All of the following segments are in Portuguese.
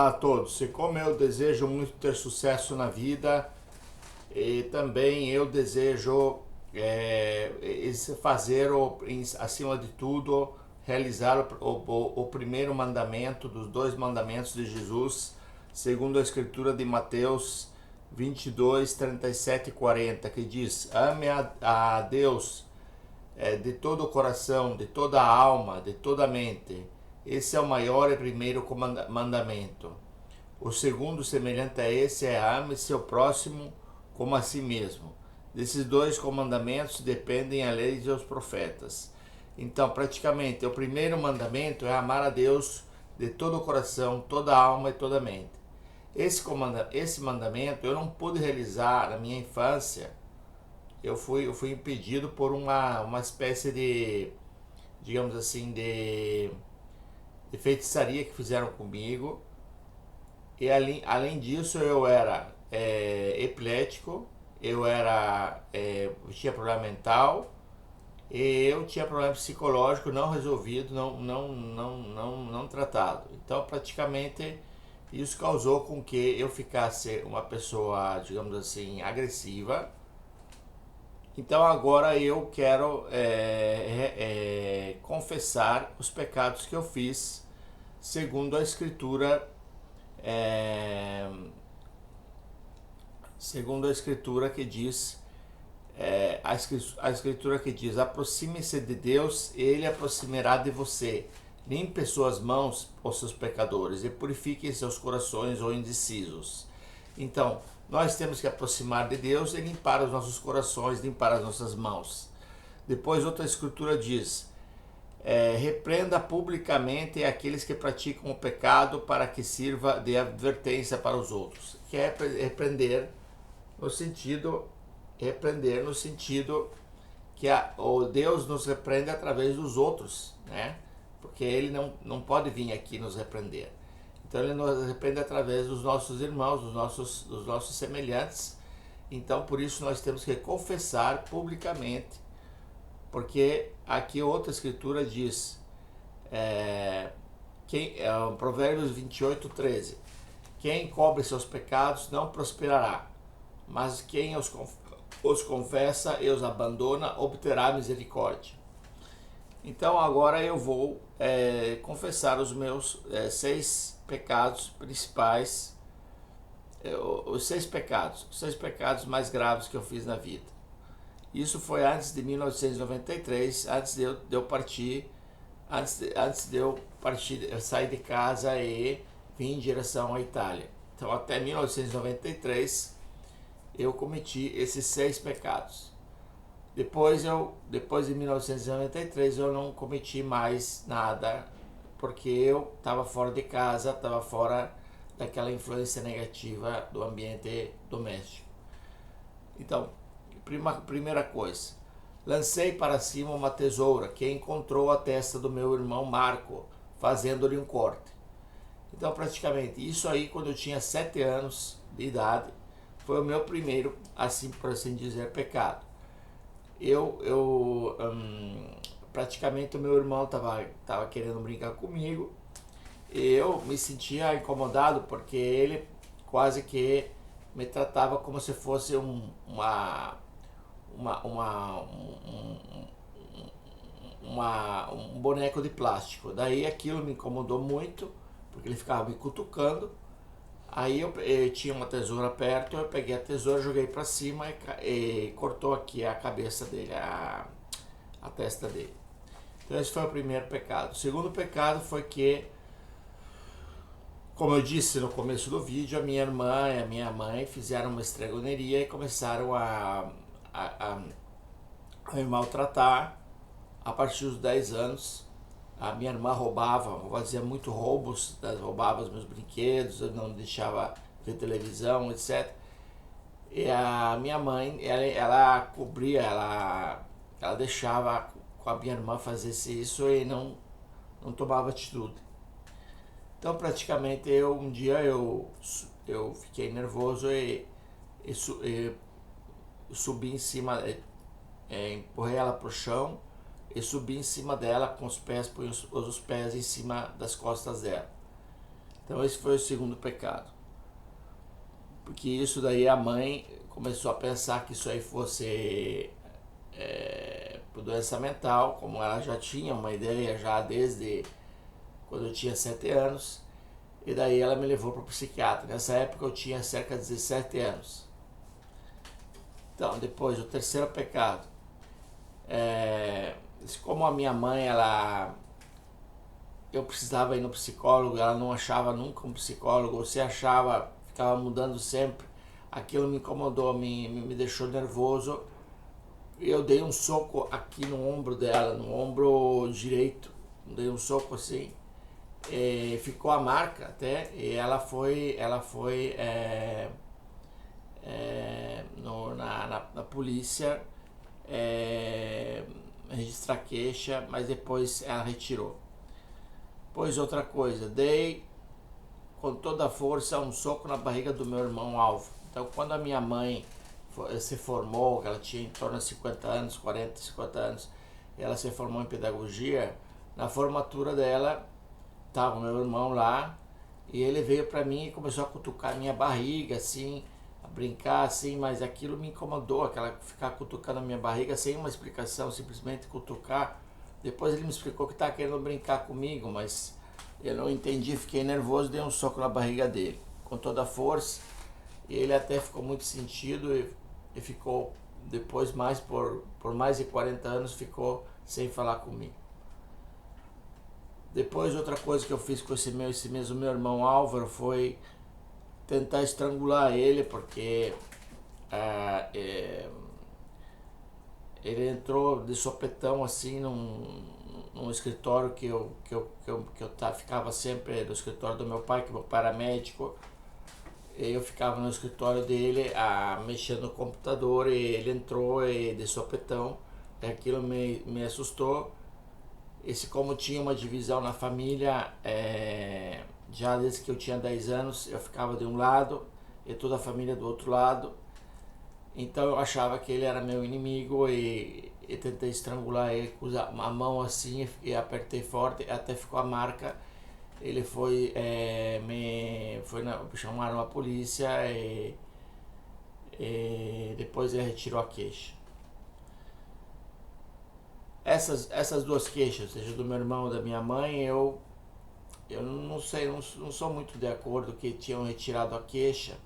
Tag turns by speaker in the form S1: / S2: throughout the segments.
S1: A todos, e como eu desejo muito ter sucesso na vida, e também eu desejo fazer, acima de tudo, realizar o primeiro mandamento dos dois mandamentos de Jesus, segundo a Escritura de Mateus 22, 37 e 40, que diz: ame a Deus de todo o coração, de toda a alma, de toda a mente. Esse é o maior e primeiro mandamento. O segundo, semelhante a esse, é ame seu próximo como a si mesmo. Desses dois comandamentos dependem a lei e os profetas. Então, praticamente, o primeiro mandamento é amar a Deus de todo o coração, toda a alma e toda a mente. Esse mandamento eu não pude realizar na minha infância. Eu fui impedido por uma espécie de, digamos assim, de feitiçaria que fizeram comigo. E além disso, eu era epilético, tinha problema mental, e eu tinha problema psicológico não resolvido, não tratado. Então, praticamente, isso causou com que eu ficasse uma pessoa, digamos assim, agressiva. Então, agora eu quero confessar os pecados que eu fiz, segundo a Escritura. É, segundo a escritura que diz, a escritura que diz: aproxime-se de Deus, ele aproximará de você. Limpe suas mãos, os seus pecadores, e purifiquem seus corações, ou indecisos. Então, nós temos que aproximar de Deus e limpar os nossos corações, limpar as nossas mãos. Depois, outra escritura diz: repreenda publicamente aqueles que praticam o pecado, para que sirva de advertência para os outros. Que é repreender no sentido que o Deus nos repreende através dos outros, né? Porque ele não pode vir aqui nos repreender. Então ele nos repreende através dos nossos irmãos, dos nossos semelhantes. Então por isso nós temos que confessar publicamente, porque aqui outra escritura diz, Provérbios 28, 13: quem encobre seus pecados não prosperará, mas quem os confessa e os abandona obterá misericórdia. Então agora eu vou confessar os meus 6 pecados principais, os seis pecados mais graves que eu fiz na vida. Isso foi antes de 1993, antes de eu partir, eu sair de casa e vim em direção à Itália. Então até 1993 eu cometi esses 6 pecados. Depois de 1993 eu não cometi mais nada, porque eu estava fora de casa, estava fora daquela influência negativa do ambiente doméstico. Então, primeira coisa: lancei para cima uma tesoura que encontrou a testa do meu irmão Marco, fazendo-lhe um corte. Então, praticamente, isso aí, quando eu tinha 7 anos de idade, foi o meu primeiro, assim por assim dizer, pecado. Praticamente o meu irmão estava querendo brincar comigo, e eu me sentia incomodado, porque ele quase que me tratava como se fosse um boneco de plástico. Daí aquilo me incomodou muito, porque ele ficava me cutucando. Aí eu tinha uma tesoura perto, eu peguei a tesoura, joguei para cima e cortou aqui a cabeça dele, a testa dele. Então esse foi o primeiro pecado. O segundo pecado foi que, como eu disse no começo do vídeo, a minha irmã e a minha mãe fizeram uma estregoneria e começaram a me maltratar. A partir dos 10 anos, a minha irmã fazia muito roubos, roubava os meus brinquedos, eu não deixava ver televisão, etc. E a minha mãe, ela cobria, ela deixava com a minha irmã fazer isso e não tomava atitude. Então, praticamente, um dia eu fiquei nervoso e subi em cima, empurrei ela pro chão e subi em cima dela com os pés, pus os pés em cima das costas dela. Então esse foi o segundo pecado. Porque isso daí a mãe começou a pensar que isso aí fosse por doença mental, como ela já tinha uma ideia já desde quando eu tinha 7 anos. E daí ela me levou para o psiquiatra. Nessa época eu tinha cerca de 17 anos. Então, depois, o terceiro pecado. Como a minha mãe, eu precisava ir no psicólogo, ela não achava nunca um psicólogo, ou se achava, ficava mudando sempre. Aquilo me incomodou, me deixou nervoso. Eu dei um soco aqui no ombro dela, no ombro direito. Dei um soco assim. Ficou a marca até, e ela foi na polícia registrar queixa, mas depois ela retirou. Pois outra coisa, dei com toda a força um soco na barriga do meu irmão Alvo. Então quando a minha mãe se formou, ela tinha em torno de 50 anos, 40, 50 anos, e ela se formou em pedagogia, na formatura dela estava o meu irmão lá, e ele veio para mim e começou a cutucar minha barriga, assim, a brincar, assim, mas aquilo me incomodou, ficar cutucando a minha barriga sem uma explicação, simplesmente cutucar. Depois ele me explicou que estava querendo brincar comigo, mas eu não entendi, fiquei nervoso, dei um soco na barriga dele, com toda a força, e ele até ficou muito sentido e ficou, depois por mais de 40 anos, ficou sem falar comigo. Depois, outra coisa que eu fiz com esse mesmo meu irmão Álvaro foi tentar estrangular ele, porque ele entrou de sopetão assim num escritório que eu ficava sempre no escritório do meu pai, que meu pai era médico. Eu ficava no escritório dele mexendo no computador, e ele entrou de sopetão, e aquilo me assustou. Como tinha uma divisão na família, já desde que eu tinha 10 anos, eu ficava de um lado e toda a família do outro lado. Então eu achava que ele era meu inimigo, e tentei estrangular ele com a mão assim, e apertei forte, até ficou a marca. Ele chamaram a polícia, e depois ele retirou a queixa. Essas duas queixas, seja do meu irmão ou da minha mãe, eu não sei, não sou muito de acordo que tinham retirado a queixa,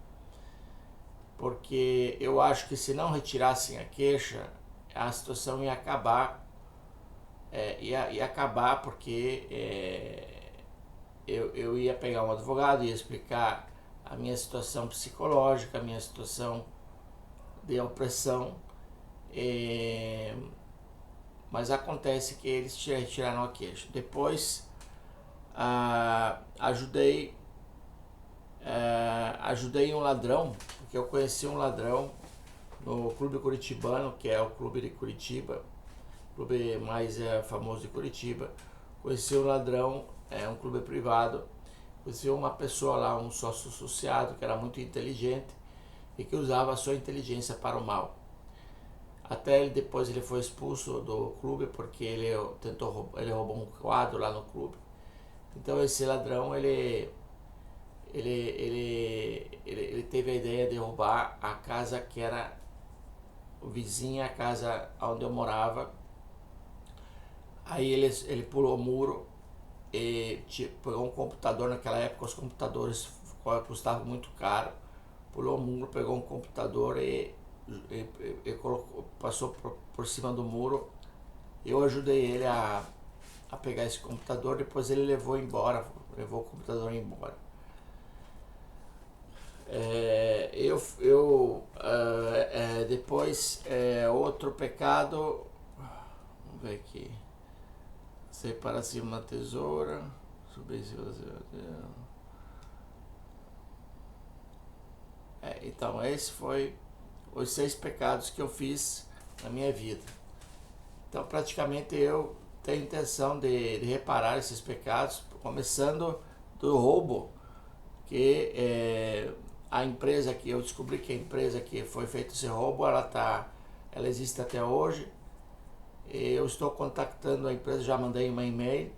S1: porque eu acho que se não retirassem a queixa, a situação ia acabar, ia acabar porque eu ia pegar um advogado, ia explicar a minha situação psicológica, a minha situação de opressão, mas acontece que eles retiraram a queixa. Depois ajudei um ladrão, porque eu conheci um ladrão no Clube Curitibano, que é o clube de Curitiba, o clube mais famoso de Curitiba. Conheci um ladrão, um clube privado. Conheci uma pessoa lá, um sócio associado, que era muito inteligente e que usava a sua inteligência para o mal. Até depois ele foi expulso do clube porque ele roubou um quadro lá no clube. Então esse ladrão ele teve a ideia de roubar a casa que era vizinha à casa onde eu morava. Aí ele pulou o muro e pegou um computador. Naquela época os computadores custavam muito caro. Pulou o muro, pegou um computador e passou por cima do muro. Eu ajudei ele a pegar esse computador, depois ele levou o computador embora. Depois, outro pecado, vamos ver aqui, separar assim uma tesoura, subir se você... Então, esse foi os 6 pecados que eu fiz na minha vida. Então, praticamente eu tenho intenção de reparar esses pecados, começando do roubo, que a empresa que eu descobri que a empresa que foi feito esse roubo, ela existe até hoje. Eu estou contactando a empresa, já mandei um e-mail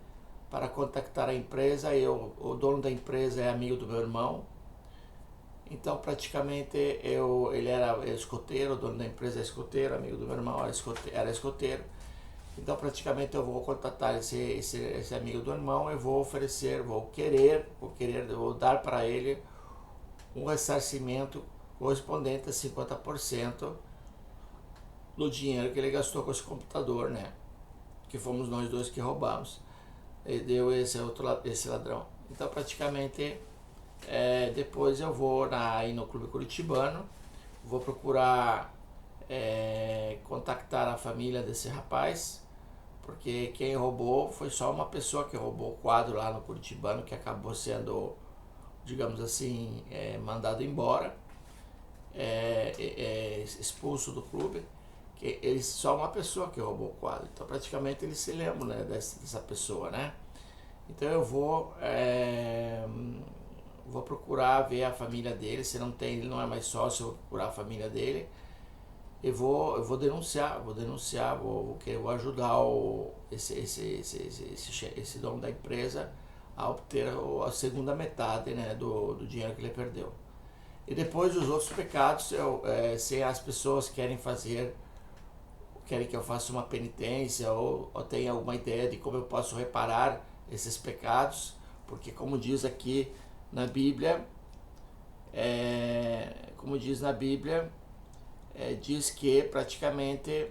S1: para contactar a empresa. O dono da empresa é amigo do meu irmão, então praticamente ele era escoteiro, o dono da empresa é escoteiro, amigo do meu irmão era escoteiro. Então praticamente eu vou contatar esse amigo do irmão e vou oferecer, vou dar para ele um ressarcimento correspondente a 50% do dinheiro que ele gastou com esse computador, né? Que fomos nós dois que roubamos. E deu esse ladrão. Então praticamente depois eu vou aí no Clube Curitibano, vou procurar contactar a família desse rapaz, porque quem roubou foi só uma pessoa que roubou o quadro lá no Curitibano, que acabou sendo, digamos assim, mandado embora, expulso do clube. Que ele só uma pessoa que roubou o quadro, então praticamente ele se lembra, né, dessa pessoa, né? Então eu vou procurar ver a família dele, se não tem, ele não é mais sócio, eu vou procurar a família dele e vou denunciar, vou ajudar esse dono da empresa a obter a segunda metade, né, do dinheiro que ele perdeu. E depois os outros pecados, se as pessoas querem que eu faça uma penitência ou tenha alguma ideia de como eu posso reparar esses pecados, porque como diz aqui na Bíblia, diz que praticamente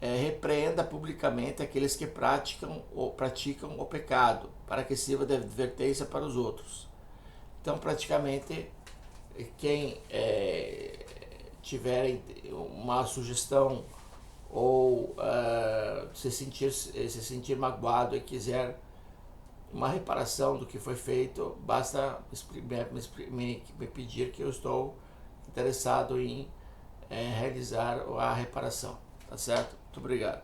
S1: repreenda publicamente aqueles que praticam o pecado, para que sirva de advertência para os outros. Então praticamente quem tiver uma sugestão ou se sentir magoado e quiser uma reparação do que foi feito, basta me pedir, que eu estou interessado em realizar a reparação. Tá certo? Muito obrigado.